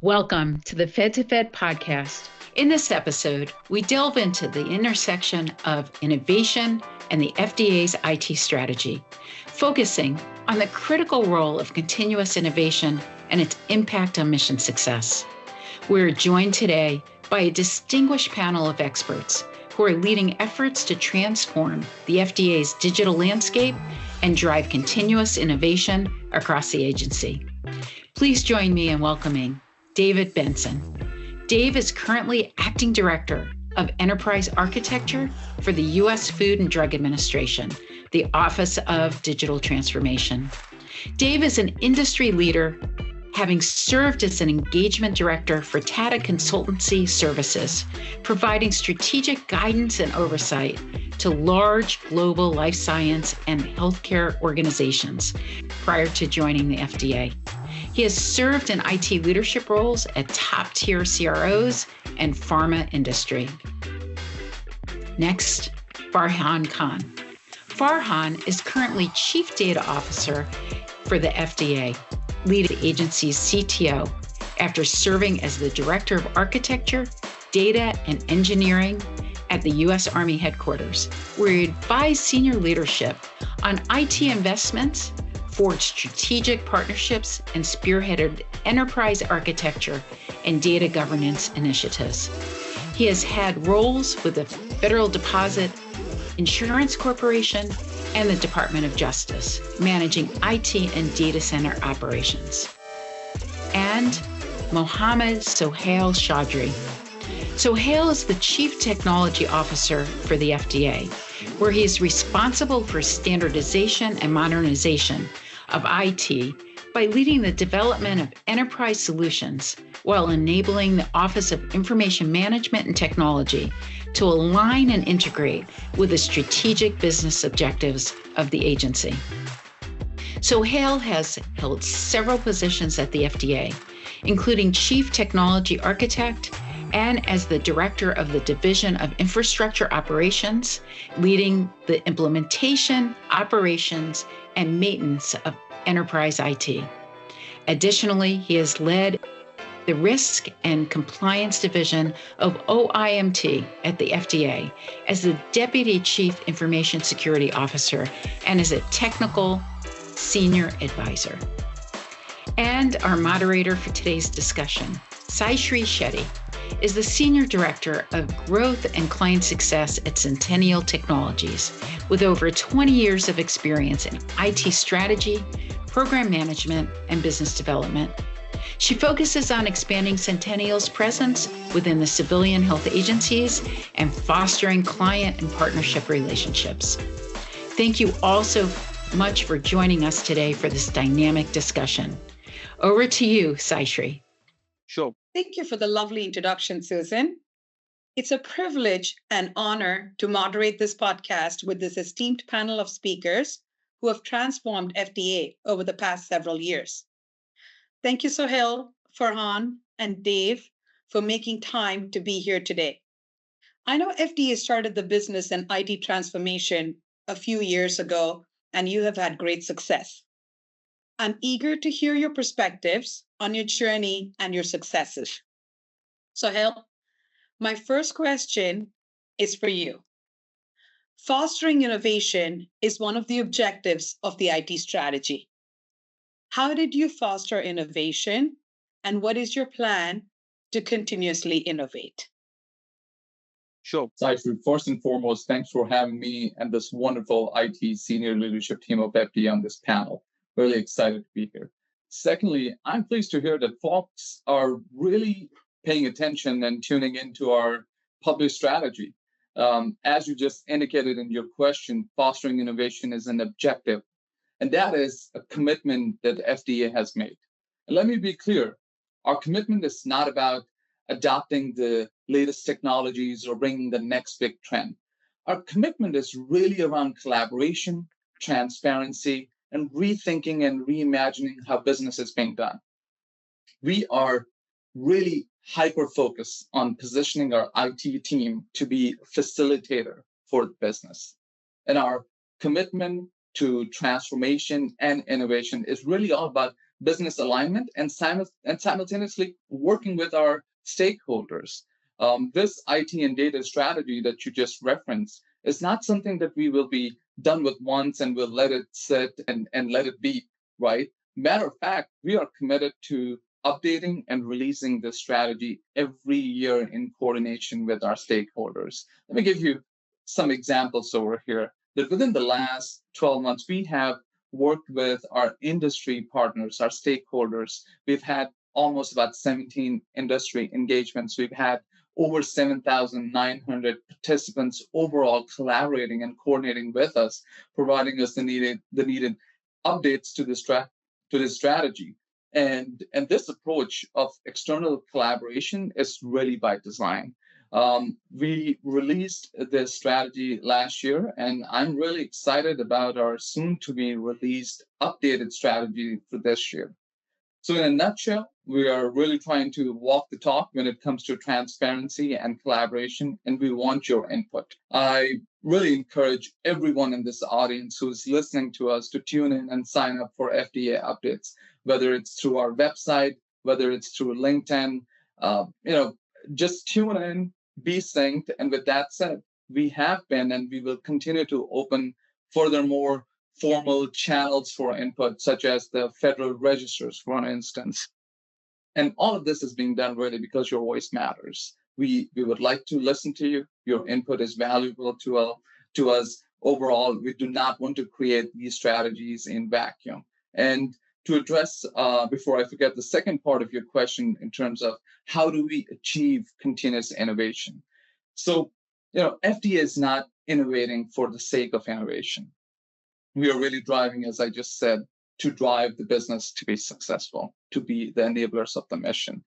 Welcome to the Fed to Fed podcast. In this episode, we delve into the intersection of innovation and the FDA's IT strategy, focusing on the critical role of continuous innovation and its impact on mission success. We're joined today by a distinguished panel of experts who are leading efforts to transform the FDA's digital landscape and drive continuous innovation across the agency. Please join me in welcoming Dave Benson. Dave is currently Acting Director of Enterprise Architecture for the U.S. Food and Drug Administration, the Office of Digital Transformation. Dave is an industry leader, having served as an engagement director for Tata Consultancy Services, providing strategic guidance and oversight to large global life science and healthcare organizations prior to joining the FDA. He has served in IT leadership roles at top-tier CROs and pharma industry. Next, Farhan Khan. Farhan is currently Chief Data Officer for the FDA, leading the agency's CTO after serving as the Director of Architecture, Data, and Engineering at the U.S. Army Headquarters, where he advised senior leadership on IT investments, forged strategic partnerships, and spearheaded enterprise architecture and data governance initiatives. He has had roles with the Federal Deposit Insurance Corporation and the Department of Justice, managing IT and data center operations. And Mohammed Sohail Chaudhry. Sohail is the Chief Technology Officer for the FDA, where he is responsible for standardization and modernization of IT by leading the development of enterprise solutions while enabling the Office of Information Management and Technology to align and integrate with the strategic business objectives of the agency. Sohail has held several positions at the FDA, including Chief Technology Architect and as the Director of the Division of Infrastructure Operations, leading the implementation, operations, and maintenance of enterprise IT. Additionally, he has led the Risk and Compliance Division of OIMT at the FDA as the Deputy Chief Information Security Officer and as a technical senior advisor. And our moderator for today's discussion, Saishree Shetty, is the Senior Director of Growth and Client Success at Centennial Technologies, with over 20 years of experience in IT strategy, program management, and business development. She focuses on expanding Centennial's presence within the civilian health agencies and fostering client and partnership relationships. Thank you all so much for joining us today for this dynamic discussion. Over to you, Saishree. Sure. Thank you for the lovely introduction, Susan. It's a privilege and honor to moderate this podcast with this esteemed panel of speakers who have transformed FDA over the past several years. Thank you, Sohail, Farhan, and Dave for making time to be here today. I know FDA started the business and IT transformation a few years ago, and you have had great success. I'm eager to hear your perspectives on your journey and your successes. Sohail, my first question is for you. Fostering innovation is one of the objectives of the IT strategy. How did you foster innovation, and what is your plan to continuously innovate? Sure. Saishree, first and foremost, thanks for having me and this wonderful IT senior leadership team of FDA on this panel. Really excited to be here. Secondly, I'm pleased to hear that folks are really paying attention and tuning into our published strategy. As you just indicated in your question, fostering innovation is an objective, and that is a commitment that FDA has made. And let me be clear, our commitment is not about adopting the latest technologies or bringing the next big trend. Our commitment is really around collaboration, transparency, and rethinking and reimagining how business is being done. We are really hyper-focused on positioning our IT team to be a facilitator for the business. And our commitment to transformation and innovation is really all about business alignment, and simultaneously working with our stakeholders. This IT and data strategy that you just referenced is not something that we will be done with once and we'll let it sit and let it be, right? Matter of fact, we are committed to updating and releasing this strategy every year in coordination with our stakeholders. Let me give you some examples over here. That within the last 12 months, we have worked with our industry partners, our stakeholders. We've had almost about 17 industry engagements. We've had over 7,900 participants overall collaborating and coordinating with us, providing us the needed updates to this strategy. And this approach of external collaboration is really by design. We released this strategy last year, and I'm really excited about our soon to be released updated strategy for this year. So, in a nutshell, we are really trying to walk the talk when it comes to transparency and collaboration, and we want your input. I really encourage everyone in this audience who is listening to us to tune in and sign up for FDA updates, whether it's through our website, whether it's through LinkedIn. Just tune in, be synced. And with that said, we have been and we will continue to open furthermore formal channels for input, such as the federal registers, for instance. And all of this is being done really because your voice matters. We would like to listen to you. Your input is valuable to us. Overall, we do not want to create these strategies in vacuum. And to address, before I forget, the second part of your question in terms of how do we achieve continuous innovation? So, FDA is not innovating for the sake of innovation. We are really driving, as I just said, to drive the business to be successful, to be the enablers of the mission.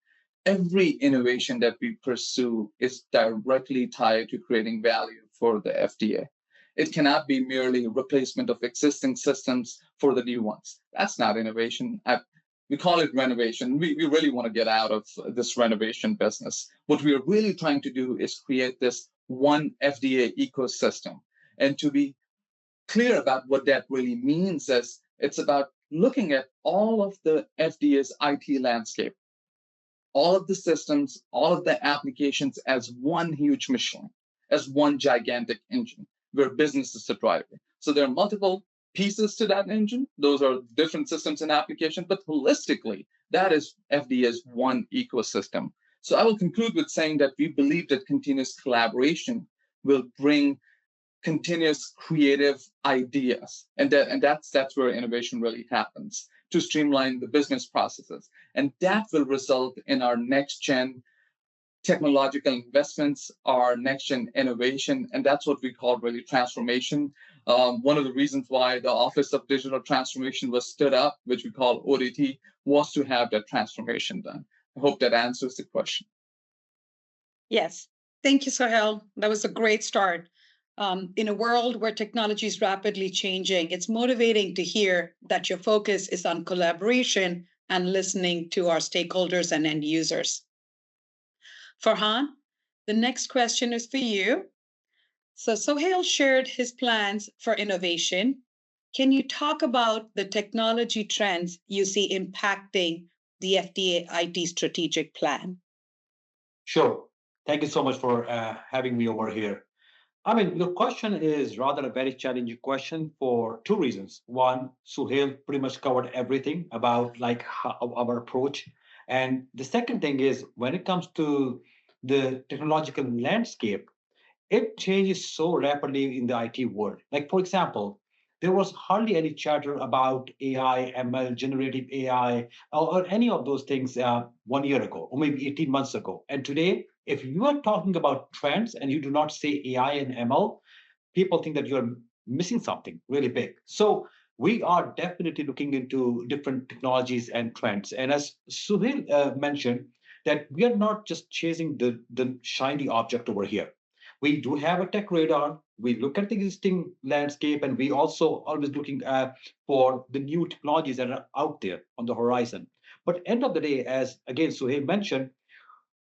Every innovation that we pursue is directly tied to creating value for the FDA. It cannot be merely a replacement of existing systems for the new ones. That's not innovation. We call it renovation. We really want to get out of this renovation business. What we are really trying to do is create this one FDA ecosystem. And to be clear about what that really means is it's about looking at all of the FDA's IT landscape, all of the systems, all of the applications as one huge machine, as one gigantic engine where business is the driver. So there are multiple pieces to that engine. Those are different systems and applications, but holistically, that is FDA's one ecosystem. So I will conclude with saying that we believe that continuous collaboration will bring continuous creative ideas. And that's where innovation really happens, to streamline the business processes. And that will result in our next gen technological investments, our next gen innovation. And that's what we call really transformation. One of the reasons why the Office of Digital Transformation was stood up, which we call ODT, was to have that transformation done. I hope that answers the question. Yes. Thank you, Sohail. That was a great start. In a world where technology is rapidly changing, it's motivating to hear that your focus is on collaboration and listening to our stakeholders and end users. Farhan, the next question is for you. So Sohail shared his plans for innovation. Can you talk about the technology trends you see impacting the FDA IT strategic plan? Sure. Thank you so much for having me over here. I mean, your question is rather a very challenging question for two reasons. One, Suhail pretty much covered everything about our approach. And the second thing is when it comes to the technological landscape, it changes so rapidly in the IT world. Like, for example, there was hardly any chatter about AI, ML, generative AI, or any of those things 1 year ago, or maybe 18 months ago. And today, if you are talking about trends and you do not say AI and ML, people think that you're missing something really big. So we are definitely looking into different technologies and trends. And as Suhail mentioned, that we are not just chasing the shiny object over here. We do have a tech radar. We look at the existing landscape, and we also always looking for the new technologies that are out there on the horizon. But end of the day, as again Suhail mentioned,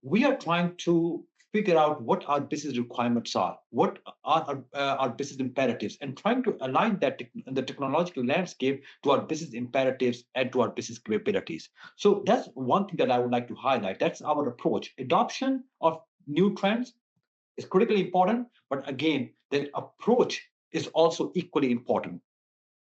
we are trying to figure out what our business requirements are, what are our business imperatives, and trying to align the technological landscape to our business imperatives and to our business capabilities. So that's one thing that I would like to highlight. That's our approach. Adoption of new trends is critically important, but again, the approach is also equally important.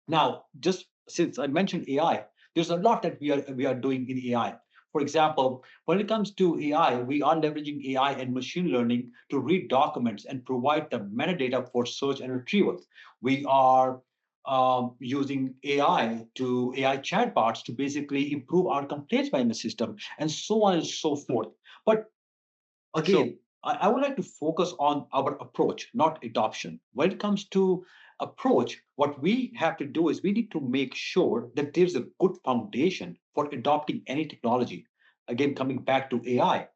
Now, just since I mentioned AI, there's a lot that we are doing in AI. For example, when it comes to AI, we are leveraging AI and machine learning to read documents and provide the metadata for search and retrieval. We are using AI chatbots to basically improve our complaints management system, and so on and so forth. But Sure. again, I would like to focus on our approach, not adoption. When it comes to approach, what we have to do is we need to make sure that there's a good foundation for adopting any technology. Again, coming back to AI,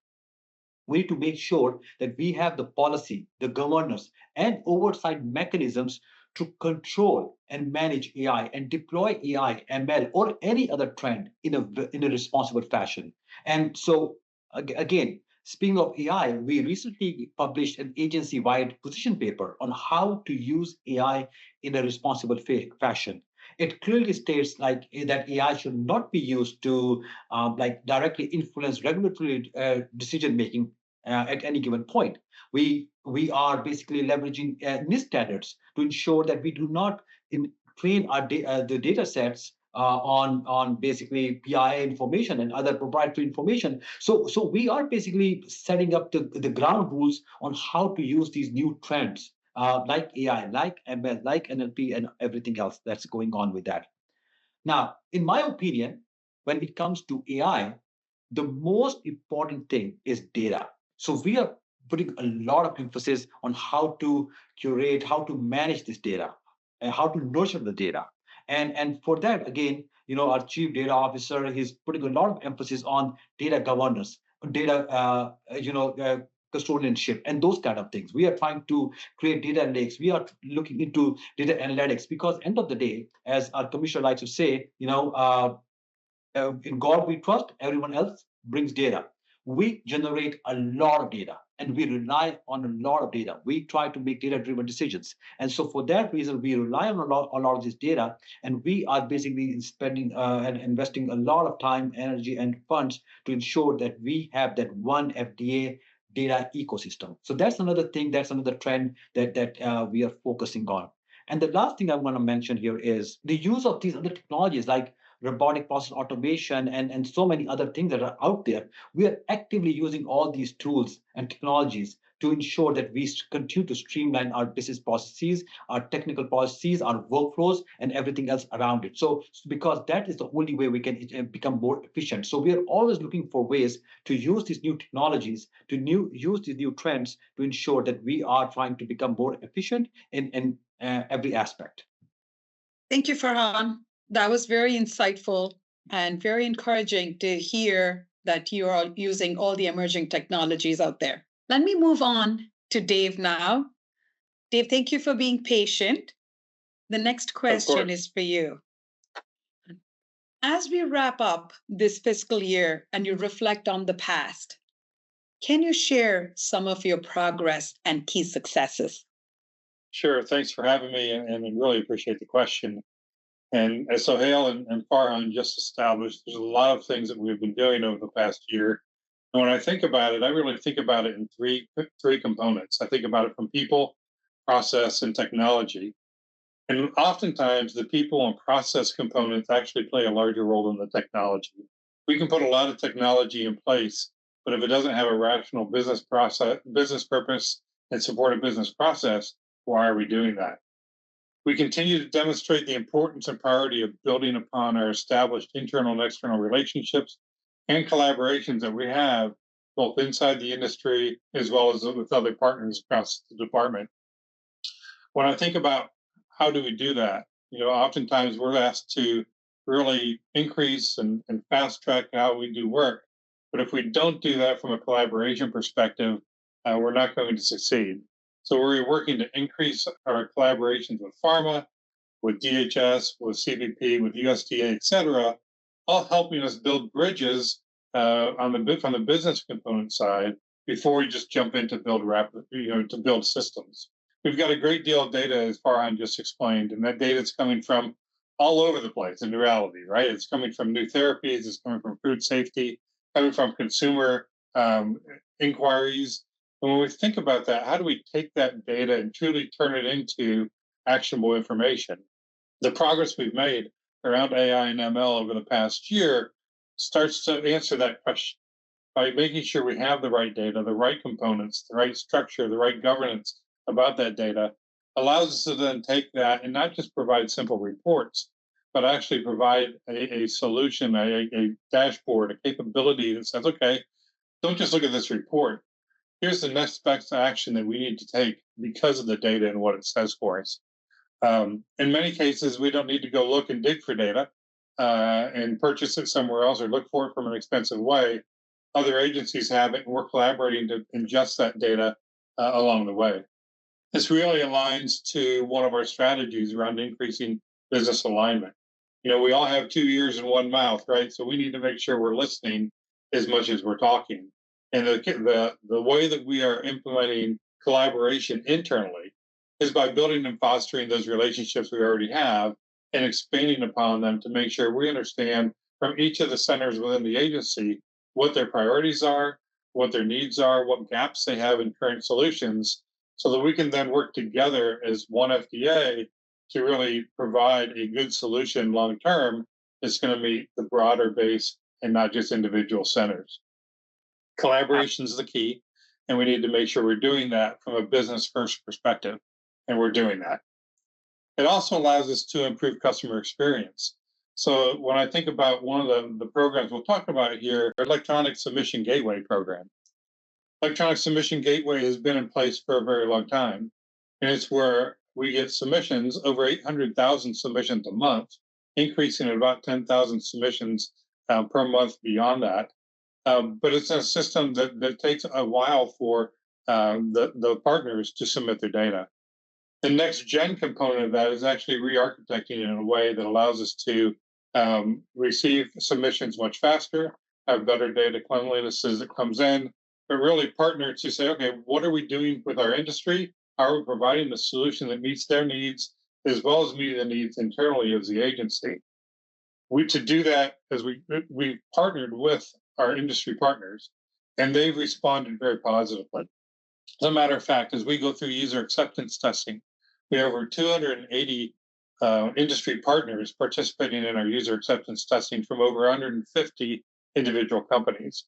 we need to make sure that we have the policy, the governance, and oversight mechanisms to control and manage AI and deploy AI, ML, or any other trend in a responsible fashion. And so, again, speaking of AI, we recently published an agency-wide position paper on how to use AI in a responsible fashion. It clearly states that AI should not be used to directly influence regulatory decision making at any given point. We are basically leveraging NIST standards to ensure that we do not train the data sets on basically PII information and other proprietary information. So we are basically setting up the ground rules on how to use these new trends like AI, like ML, like NLP, and everything else that's going on with that. Now, in my opinion, when it comes to AI, the most important thing is data. So we are putting a lot of emphasis on how to curate, how to manage this data, and how to nurture the data. And for that, again, our chief data officer is putting a lot of emphasis on data governance, data, custodianship, and those kind of things. We are trying to create data lakes. We are looking into data analytics because, end of the day, as our commissioner likes to say, in God we trust, everyone else brings data. We generate a lot of data and we rely on a lot of data. We try to make data driven decisions. And so, for that reason, we rely on a lot of this data. And we are basically spending and investing a lot of time, energy, and funds to ensure that we have that one FDA data ecosystem. So, that's another thing, that's another trend that we are focusing on. And the last thing I want to mention here is the use of these other technologies like robotic process automation and so many other things that are out there. We are actively using all these tools and technologies to ensure that we continue to streamline our business processes, our technical processes, our workflows, and everything else around it. So because that is the only way we can become more efficient. So we are always looking for ways to use these new technologies, use these new trends to ensure that we are trying to become more efficient in every aspect. Thank you, Farhan. That was very insightful and very encouraging to hear that you are using all the emerging technologies out there. Let me move on to Dave now. Dave, thank you for being patient. The next question is for you. As we wrap up this fiscal year and you reflect on the past, can you share some of your progress and key successes? Sure. Thanks for having me, and I really appreciate the question. And as Sohail and Farhan just established, there's a lot of things that we've been doing over the past year. And when I think about it, I really think about it in three components. I think about it from people, process, and technology. And oftentimes, the people and process components actually play a larger role than the technology. We can put a lot of technology in place, but if it doesn't have a rational business purpose, and support a business process, why are we doing that? We continue to demonstrate the importance and priority of building upon our established internal and external relationships and collaborations that we have both inside the industry as well as with other partners across the department. When I think about how do we do that, oftentimes we're asked to really increase and fast track how we do work. But if we don't do that from a collaboration perspective, we're not going to succeed. So we're working to increase our collaborations with pharma, with DHS, with CBP, with USDA, et cetera, all helping us build bridges from the business component side before we just jump in to to build systems. We've got a great deal of data, as Farhan just explained, and that data is coming from all over the place in reality, right? It's coming from new therapies, it's coming from food safety, coming from consumer inquiries. And when we think about that, how do we take that data and truly turn it into actionable information? The progress we've made around AI and ML over the past year starts to answer that question by making sure we have the right data, the right components, the right structure, the right governance about that data, allows us to then take that and not just provide simple reports, but actually provide a solution, a dashboard, a capability that says, okay, don't just look at this report. Here's the next best action that we need to take because of the data and what it says for us. In many cases, we don't need to go look and dig for data and purchase it somewhere else or look for it from an expensive way. Other agencies have it, and we're collaborating to ingest that data along the way. This really aligns to one of our strategies around increasing business alignment. We all have 2 ears and 1 mouth, right? So we need to make sure we're listening as much as we're talking. And the way that we are implementing collaboration internally is by building and fostering those relationships we already have and expanding upon them to make sure we understand from each of the centers within the agency what their priorities are, what their needs are, what gaps they have in current solutions, so that we can then work together as one FDA to really provide a good solution long term that's going to meet the broader base and not just individual centers. Collaboration is the key, and we need to make sure we're doing that from a business first perspective, and we're doing that. It also allows us to improve customer experience. So when I think about one of the programs we'll talk about here, Electronic Submission Gateway program. Electronic Submission Gateway has been in place for a very long time, and it's where we get submissions, over 800,000 submissions a month, increasing at about 10,000 submissions per month beyond that. But it's a system that takes a while for the partners to submit their data. The next gen component of that is actually re-architecting it in a way that allows us to receive submissions much faster, have better data cleanliness as it comes in, but really partner to say, okay, what are we doing with our industry? How are we providing the solution that meets their needs, as well as meeting the needs internally as the agency? To do that, as we partnered with our industry partners, and they've responded very positively. As a matter of fact, as we go through user acceptance testing, we have over 280 industry partners participating in our user acceptance testing from over 150 individual companies.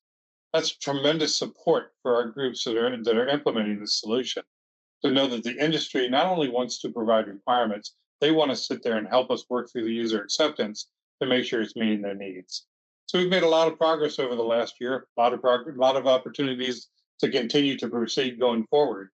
That's tremendous support for our groups that are implementing this solution, to know that the industry not only wants to provide requirements, they want to sit there and help us work through the user acceptance to make sure it's meeting their needs. So we've made a lot of progress over the last year, a lot of opportunities to continue to proceed going forward,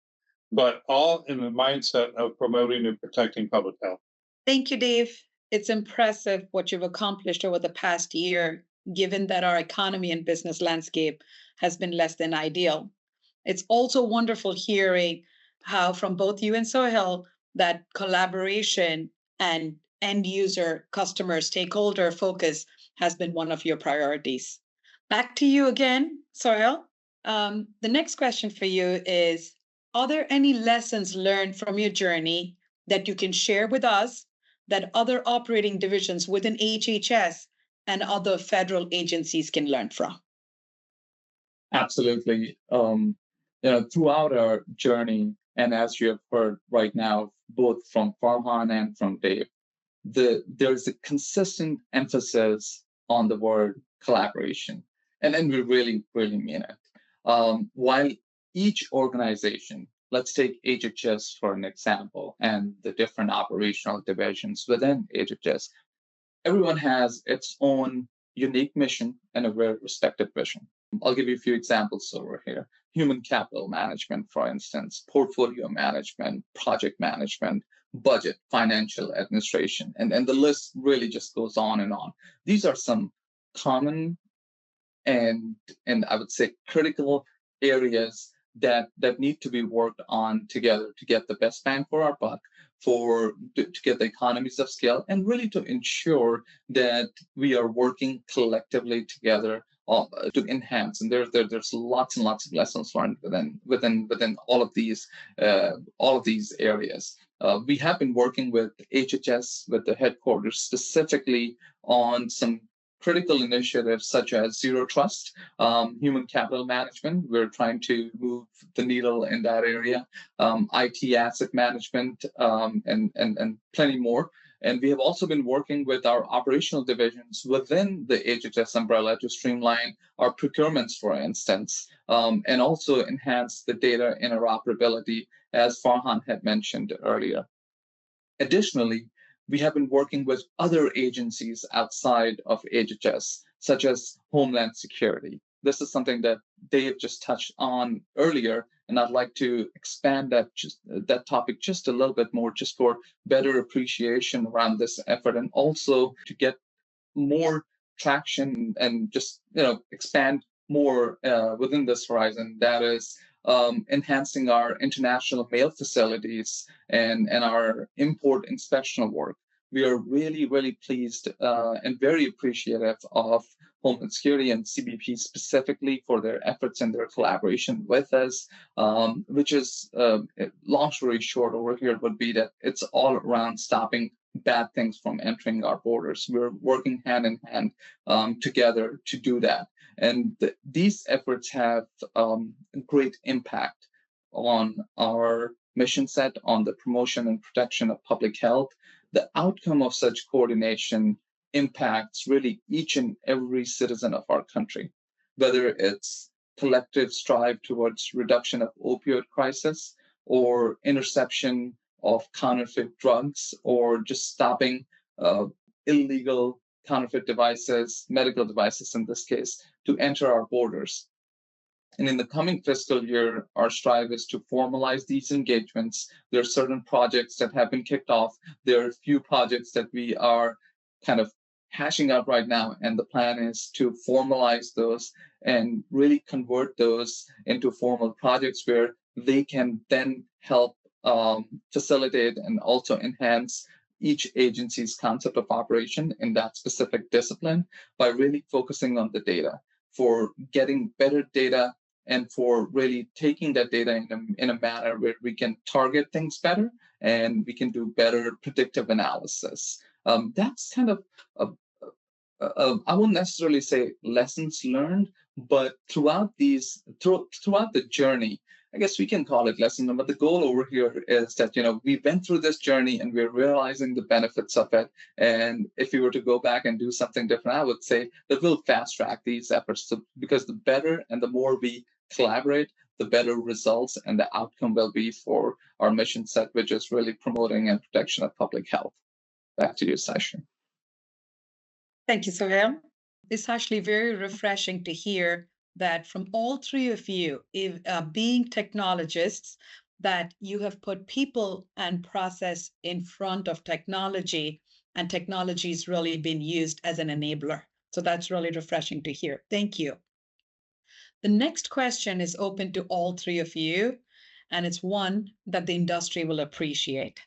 but all in the mindset of promoting and protecting public health. Thank you, Dave. It's impressive what you've accomplished over the past year, given that our economy and business landscape has been less than ideal. It's also wonderful hearing how from both you and Sohail that collaboration and end user, customer, stakeholder focus has been one of your priorities. Back to you again, Sohail. The next question for you is, are there any lessons learned from your journey that you can share with us that other operating divisions within HHS and other federal agencies can learn from? Absolutely. Throughout our journey, and as you have heard right now, both from Farhan and from Dave, there's a consistent emphasis on the word collaboration. And we really, really mean it. While each organization, let's take HHS for an example, and the different operational divisions within HHS, everyone has its own unique mission and a very respected vision. I'll give you a few examples over here. Human capital management, for instance, portfolio management, project management, budget, financial administration, and the list really just goes on and on. These are some common and I would say critical areas that need to be worked on together to get the best bang for our buck, to get the economies of scale, and really to ensure that we are working collectively together to enhance. And there's lots and lots of lessons learned within all of these areas. We have been working with HHS, with the headquarters, specifically on some critical initiatives such as zero trust, human capital management. We're trying to move the needle in that area, IT asset management, and plenty more. And we have also been working with our operational divisions within the HHS umbrella to streamline our procurements, for instance, and also enhance the data interoperability, as Farhan had mentioned earlier. Additionally, we have been working with other agencies outside of HHS, such as Homeland Security. This is something that Dave just touched on earlier, and I'd like to expand that topic just a little bit more, just for better appreciation around this effort, and also to get more traction and just expand more within this horizon. That is enhancing our international mail facilities and our import inspectional work. We are really, really pleased and very appreciative of Homeland Security and CBP specifically for their efforts and their collaboration with us, which is, long story short over here, would be that it's all around stopping bad things from entering our borders. We're working hand in hand together to do that. And these efforts have great impact on our mission set, on the promotion and protection of public health. The outcome of such coordination impacts really each and every citizen of our country, whether it's collective strive towards reduction of opioid crisis, or interception of counterfeit drugs, or just stopping illegal counterfeit devices, medical devices in this case, to enter our borders. And in the coming fiscal year, our strive is to formalize these engagements. There are certain projects that have been kicked off. There are a few projects that we are kind of hashing out right now, and the plan is to formalize those and really convert those into formal projects where they can then help facilitate and also enhance each agency's concept of operation in that specific discipline by really focusing on the data, for getting better data, and for really taking that data in a manner where we can target things better and we can do better predictive analysis. That's kind of, I won't necessarily say lessons learned, but throughout the journey, I guess we can call it lessons learned. But the goal over here is that, we went through this journey and we're realizing the benefits of it. And if we were to go back and do something different, I would say that we'll fast track these efforts because the better and the more we collaborate, the better results and the outcome will be for our mission set, which is really promoting and protection of public health. Back to you, Saishree. Thank you, Sohail. It's actually very refreshing to hear that from all three of you, being technologists, that you have put people and process in front of technology, and technology is really been used as an enabler. So that's really refreshing to hear. Thank you. The next question is open to all three of you, and it's one that the industry will appreciate.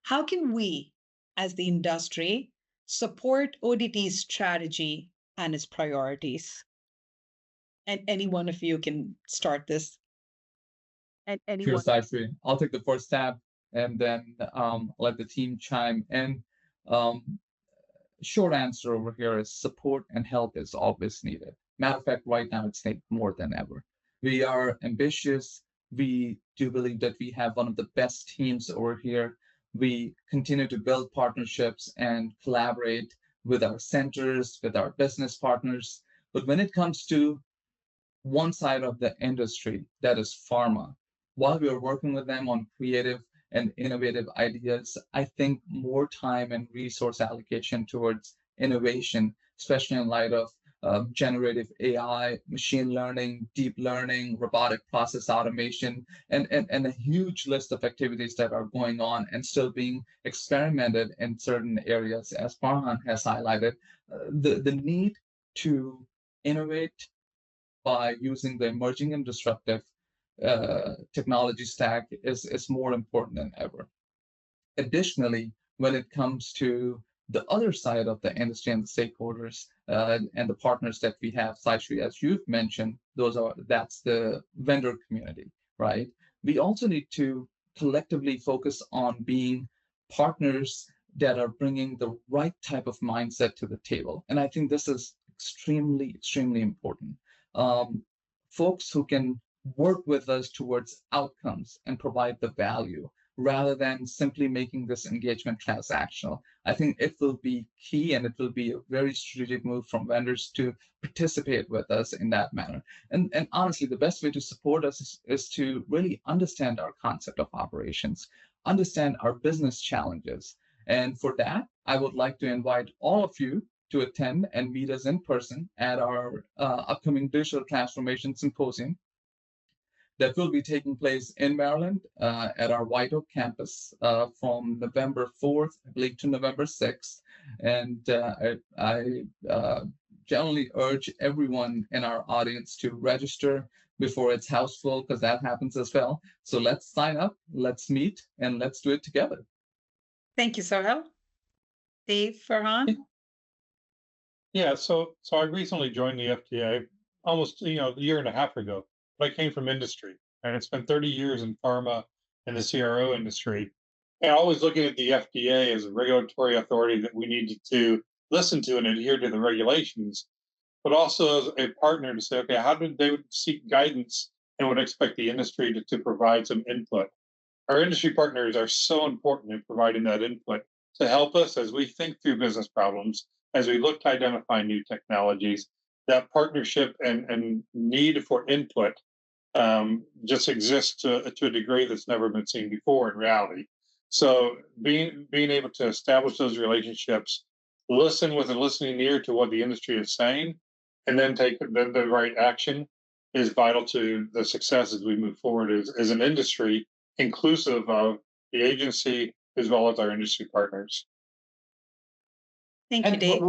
How can we, as the industry, support ODT's strategy and its priorities? And any one of you can start this. And anyone. Sure, Saishree. I'll take the first stab and then let the team chime in. Short answer over here is support and help is always needed. Matter of fact, right now it's needed more than ever. We are ambitious. We do believe that we have one of the best teams over here. We continue to build partnerships and collaborate with our centers, with our business partners. But when it comes to one side of the industry, that is pharma, while we are working with them on creative and innovative ideas, I think more time and resource allocation towards innovation, especially in light of generative AI, machine learning, deep learning, robotic process automation, and a huge list of activities that are going on and still being experimented in certain areas, as Farhan has highlighted. The need to innovate by using the emerging and disruptive technology stack is more important than ever. Additionally, when it comes to the other side of the industry and the stakeholders and the partners that we have, Saishree, as you've mentioned, that's the vendor community, right? We also need to collectively focus on being partners that are bringing the right type of mindset to the table. And I think this is extremely, extremely important. Folks who can work with us towards outcomes and provide the value rather than simply making this engagement transactional. I think it will be key, and it will be a very strategic move from vendors to participate with us in that manner. And honestly, the best way to support us is to really understand our concept of operations, understand our business challenges. And for that, I would like to invite all of you to attend and meet us in person at our upcoming Digital Transformation Symposium that will be taking place in Maryland at our White Oak campus from November 4th, I believe, to November 6th. And I generally urge everyone in our audience to register before it's house full, because that happens as well. So let's sign up, let's meet, and let's do it together. Thank you, Sohail. Dave, Farhan? Yeah, so I recently joined the FDA almost a year and a half ago. But I came from industry, and it's been 30 years in pharma and the CRO industry. And always looking at the FDA as a regulatory authority that we needed to listen to and adhere to the regulations, but also as a partner to say, okay, how did they seek guidance and would expect the industry to provide some input? Our industry partners are so important in providing that input to help us as we think through business problems, as we look to identify new technologies. That partnership and need for input just exists to a degree that's never been seen before in reality. So being able to establish those relationships, listen with a listening ear to what the industry is saying, and then take the right action is vital to the success as we move forward as an industry, inclusive of the agency as well as our industry partners. Thank you, Dave.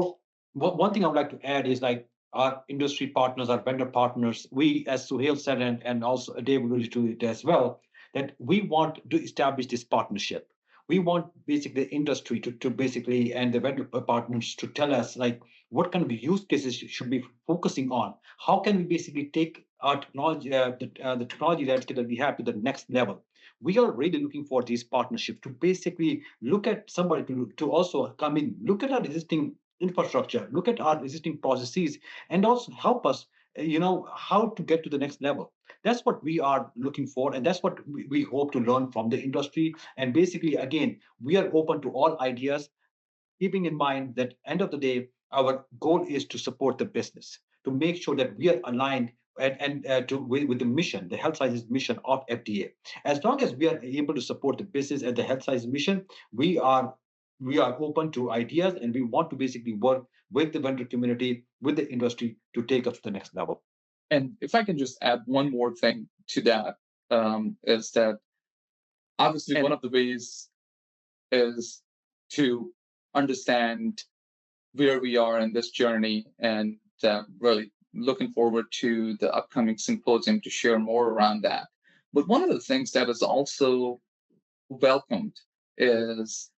One thing I would like to add is like our industry partners, our vendor partners, we, as Sohail said, and also Dave alluded to it as well, that we want to establish this partnership. We want basically the industry to basically, and the vendor partners to tell us like what kind of use cases should be focusing on. How can we basically take our technology, the technology landscape that we have to the next level? We are really looking for these partnerships to basically look at somebody to also come in, look at our existing infrastructure, look at our existing processes, and also help us, how to get to the next level. That's what we are looking for, and that's what we hope to learn from the industry. And basically, again, we are open to all ideas, keeping in mind that end of the day, our goal is to support the business, to make sure that we are aligned with the mission, the health sciences mission of FDA. As long as we are able to support the business and the health sciences mission, we are open to ideas, and we want to basically work with the vendor community, with the industry to take us to the next level. And if I can just add one more thing to that, is that obviously one of the ways is to understand where we are in this journey, and really looking forward to the upcoming symposium to share more around that. But one of the things that is also welcomed is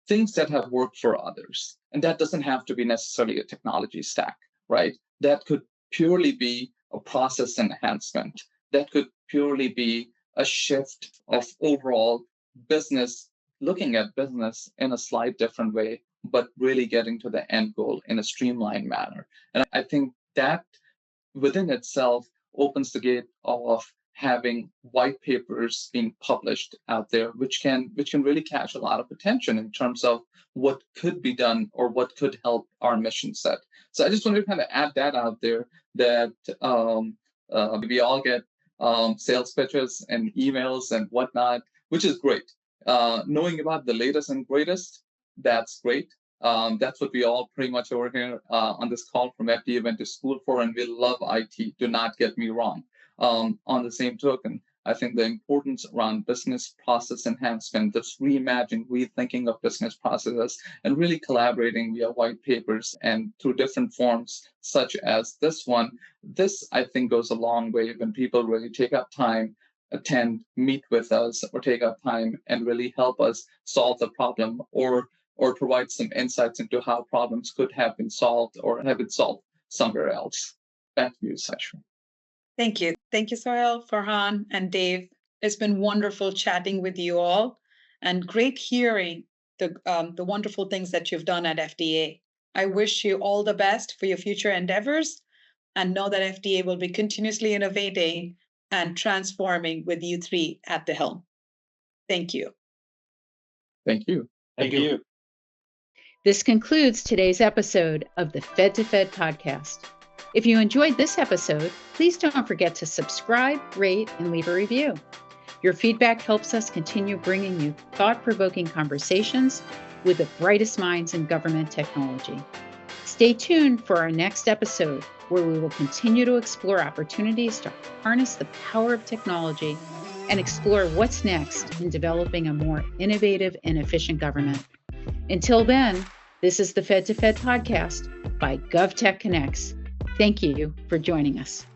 things that have worked for others. And that doesn't have to be necessarily a technology stack, right? That could purely be a process enhancement. That could purely be a shift of overall business, looking at business in a slight different way, but really getting to the end goal in a streamlined manner. And I think that within itself opens the gate of having white papers being published out there, which can really catch a lot of attention in terms of what could be done or what could help our mission set. So I just wanted to kind of add that out there, that we all get sales pitches and emails and whatnot, which is great. Knowing about the latest and greatest, that's great. That's what we all pretty much over here on this call from FDA went to school for, and we love IT. Do not get me wrong. On the same token, I think the importance around business process enhancement, this reimagining, rethinking of business processes, and really collaborating via white papers and through different forms, such as this one, this I think goes a long way when people really take up time, attend, meet with us, or take up time and really help us solve the problem, or or provide some insights into how problems could have been solved or have been solved somewhere else. Back to you, Saishree. Thank you. Thank you, Sohail, Farhan, and Dave. It's been wonderful chatting with you all and great hearing the wonderful things that you've done at FDA. I wish you all the best for your future endeavors and know that FDA will be continuously innovating and transforming with you three at the helm. Thank you. Thank you. Thank you. This concludes today's episode of the Fed to Fed podcast. If you enjoyed this episode, please don't forget to subscribe, rate, and leave a review. Your feedback helps us continue bringing you thought-provoking conversations with the brightest minds in government technology. Stay tuned for our next episode, where we will continue to explore opportunities to harness the power of technology and explore what's next in developing a more innovative and efficient government. Until then, this is the Fed to Fed podcast by GovTech Connects. Thank you for joining us.